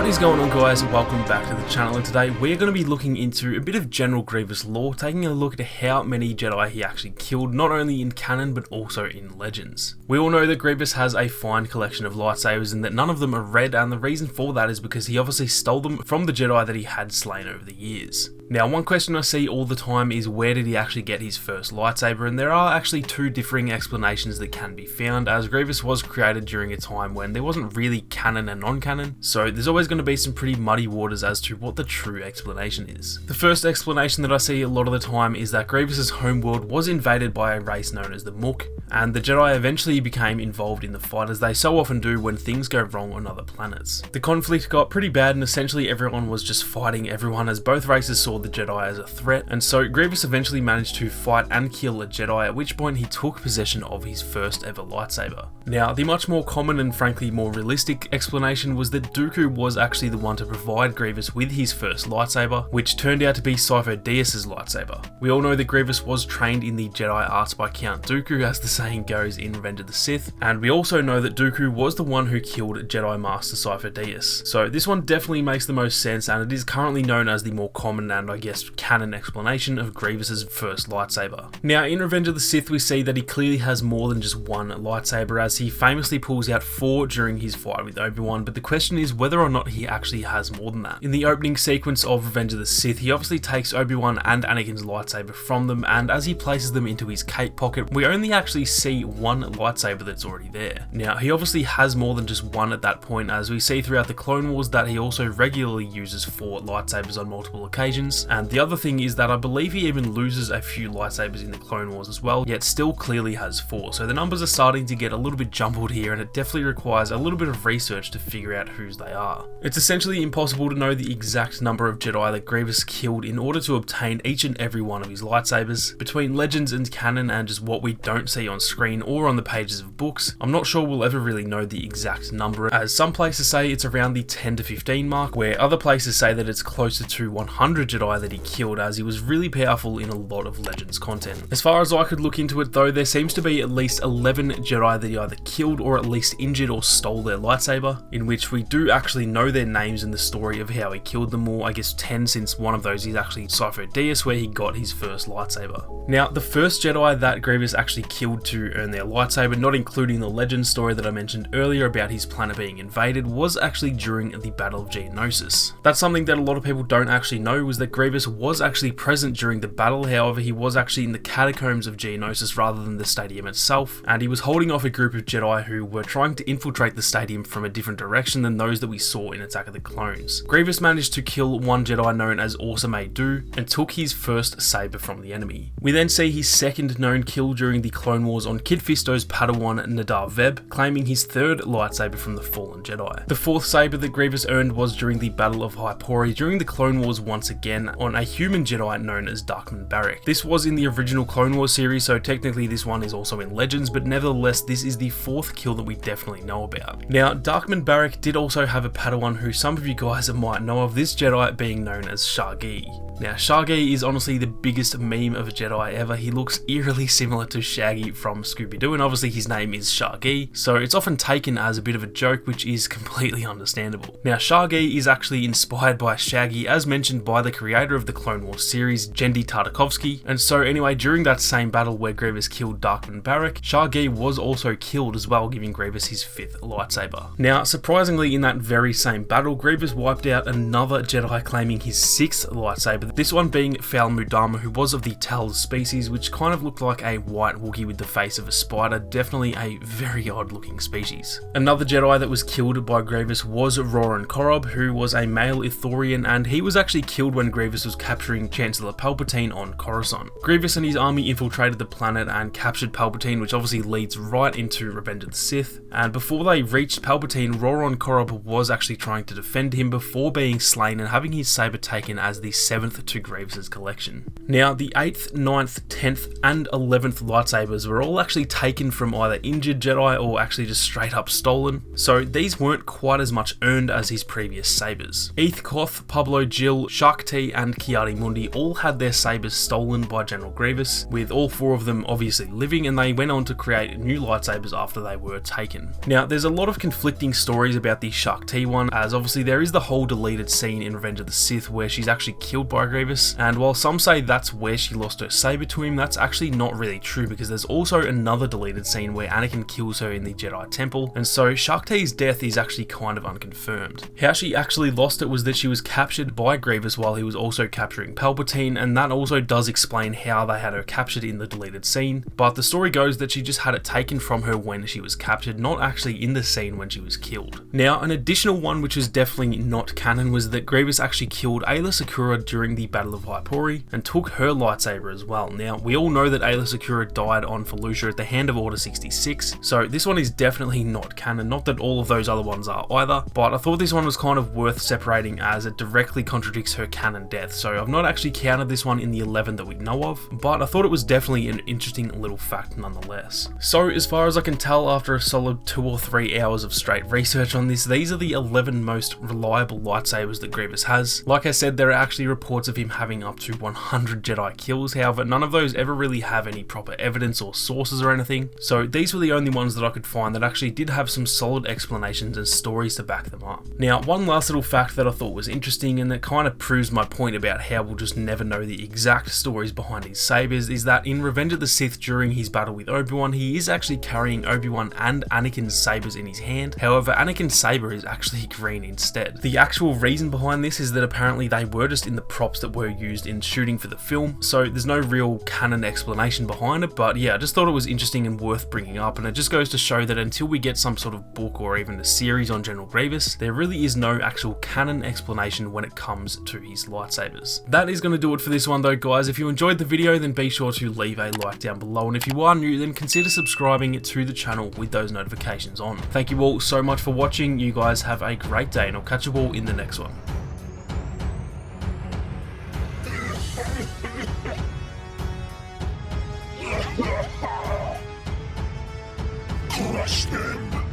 What is going on, guys? Welcome back to the channel, and today we're going to be looking into a bit of general Grievous lore, taking a look at how many Jedi he actually killed, not only in canon but also in Legends. We all know that Grievous has a fine collection of lightsabers and that none of them are red, and the reason for that is because he obviously stole them from the Jedi that he had slain over the years. Now, one question I see all the time is where did he actually get his first lightsaber, and there are actually two differing explanations that can be found, as Grievous was created during a time when there wasn't really canon and non-canon, so there's always going to be some pretty muddy waters as to what the true explanation is. The first explanation that I see a lot of the time is that Grievous's homeworld was invaded by a race known as the Mook, and the Jedi eventually became involved in the fight, as they so often do when things go wrong on other planets. The conflict got pretty bad, and essentially everyone was just fighting everyone, as both races saw the Jedi as a threat, and so Grievous eventually managed to fight and kill a Jedi, at which point he took possession of his first ever lightsaber. Now, the much more common and frankly more realistic explanation was that Dooku was actually the one to provide Grievous with his first lightsaber, which turned out to be Sifo Dyas's lightsaber. We all know that Grievous was trained in the Jedi arts by Count Dooku, as the saying goes in Revenge of the Sith, and we also know that Dooku was the one who killed Jedi Master Sifo Dyas. So this one definitely makes the most sense, and it is currently known as the more common and I guess canon explanation of Grievous's first lightsaber. Now, in Revenge of the Sith, we see that he clearly has more than just one lightsaber, as he famously pulls out 4 during his fight with Obi-Wan, but the question is whether or not he actually has more than that. In the opening sequence of Revenge of the Sith, he obviously takes Obi-Wan and Anakin's lightsaber from them, and as he places them into his cape pocket, we only actually see one lightsaber that's already there. Now, he obviously has more than just one at that point, as we see throughout the Clone Wars that he also regularly uses 4 lightsabers on multiple occasions, and the other thing is that I believe he even loses a few lightsabers in the Clone Wars as well, yet still clearly has 4, so the numbers are starting to get a little bit jumbled here, and it definitely requires a little bit of research to figure out whose they are. It's essentially impossible to know the exact number of Jedi that Grievous killed in order to obtain each and every one of his lightsabers. Between Legends and canon and just what we don't see on screen or on the pages of books, I'm not sure we'll ever really know the exact number, as some places say it's around the 10 to 15 mark, where other places say that it's closer to 100 Jedi that he killed, as he was really powerful in a lot of Legends content. As far as I could look into it though, there seems to be at least 11 Jedi that he either killed or at least injured or stole their lightsaber, in which we do actually know their names and the story of how he killed them all. I guess 10, since one of those is actually Sifo Dyas, where he got his first lightsaber. Now, the first Jedi that Grievous actually killed to earn their lightsaber, not including the legend story that I mentioned earlier about his planet being invaded, was actually during the Battle of Geonosis. That's something that a lot of people don't actually know, was that Grievous was actually present during the battle. However, he was actually in the catacombs of Geonosis rather than the stadium itself, and he was holding off a group of Jedi who were trying to infiltrate the stadium from a different direction than those that we saw in Attack of the Clones. Grievous managed to kill one Jedi known as Orsa Du and took his first saber from the enemy. We then see his second known kill during the Clone Wars on Kit Fisto's Padawan Nadar Veb, claiming his third lightsaber from the fallen Jedi. The fourth saber that Grievous earned was during the Battle of Hypori during the Clone Wars once again on a human Jedi known as Darkman Barrick. This was in the original Clone Wars series, so technically this one is also in Legends, but nevertheless this is the 4th kill that we definitely know about. Now, Darkman Barrick did also have a Padawan who some of you guys might know of, this Jedi being known as Shagi. Now, Shagi is honestly the biggest meme of a Jedi ever. He looks eerily similar to Shaggy from Scooby-Doo, and obviously his name is Shagi, so it's often taken as a bit of a joke, which is completely understandable. Now, Shagi is actually inspired by Shaggy, as mentioned by the creator of the Clone Wars series, Genndy Tartakovsky, and so anyway, during that same battle where Grievous killed Darkman Barrick, Shagi was also killed as well, giving Grievous his 5th lightsaber. Now, surprisingly, in that very same battle, Grievous wiped out another Jedi, claiming his 6th lightsaber, this one being Foul Mudama, who was of the Tal species, which kind of looked like a white Wookiee with the face of a spider, definitely a very odd looking species. Another Jedi that was killed by Grievous was Roran Korob, who was a male Ithorian, and he was actually killed when Grievous was capturing Chancellor Palpatine on Coruscant. Grievous and his army infiltrated the planet and captured Palpatine, which obviously leads right into Revenge of the Sith, and before they reached Palpatine, Roran Korob was actually trying to defend him before being slain and having his saber taken as the 7th to Grievous' collection. Now, the 8th, 9th, 10th, and 11th lightsabers were all actually taken from either injured Jedi or actually just straight up stolen, so these weren't quite as much earned as his previous sabers. Eith Koth, Pablo Gil, Shakti, Ki-Adi and Ki-Adi-Mundi all had their sabers stolen by General Grievous, with all 4 of them obviously living, and they went on to create new lightsabers after they were taken. Now, there's a lot of conflicting stories about the Shakti one, as obviously there is the whole deleted scene in Revenge of the Sith where she's actually killed by Grievous, and while some say that's where she lost her saber to him, that's actually not really true, because there's also another deleted scene where Anakin kills her in the Jedi Temple, and so Shakti's death is actually kind of unconfirmed. How she actually lost it was that she was captured by Grievous while he was also capturing Palpatine, and that also does explain how they had her captured in the deleted scene, but the story goes that she just had it taken from her when she was captured, not actually in the scene when she was killed. Now, an additional one which is definitely not canon was that Grievous actually killed Aayla Secura during the Battle of Hypori and took her lightsaber as well. Now, we all know that Aayla Secura died on Felucia at the hand of Order 66, so this one is definitely not canon, not that all of those other ones are either, but I thought this one was kind of worth separating as it directly contradicts her canon death, so I've not actually counted this one in the 11 that we know of, but I thought it was definitely an interesting little fact nonetheless. So as far as I can tell, after a solid 2 or 3 hours of straight research on this, these are the 11 most reliable lightsabers that Grievous has. Like I said, there are actually reports of him having up to 100 Jedi kills, however none of those ever really have any proper evidence or sources or anything, so these were the only ones that I could find that actually did have some solid explanations and stories to back them up. Now, one last little fact that I thought was interesting and that kind of proves my point about how we'll just never know the exact stories behind his sabers is that in Revenge of the Sith, during his battle with Obi-Wan, he is actually carrying Obi-Wan and Anakin's sabers in his hand. However, Anakin's saber is actually green instead. The actual reason behind this is that apparently they were just in the props that were used in shooting for the film, so there's no real canon explanation behind it, but yeah, I just thought it was interesting and worth bringing up, and it just goes to show that until we get some sort of book or even a series on General Grievous, there really is no actual canon explanation when it comes to his lightsabers. That is going to do it for this one though, guys. If you enjoyed the video, then be sure to leave a like down below, and if you are new, then consider subscribing to the channel with those notifications on. Thank you all so much for watching. You guys have a great day, and I'll catch you all in the next one. Crush them!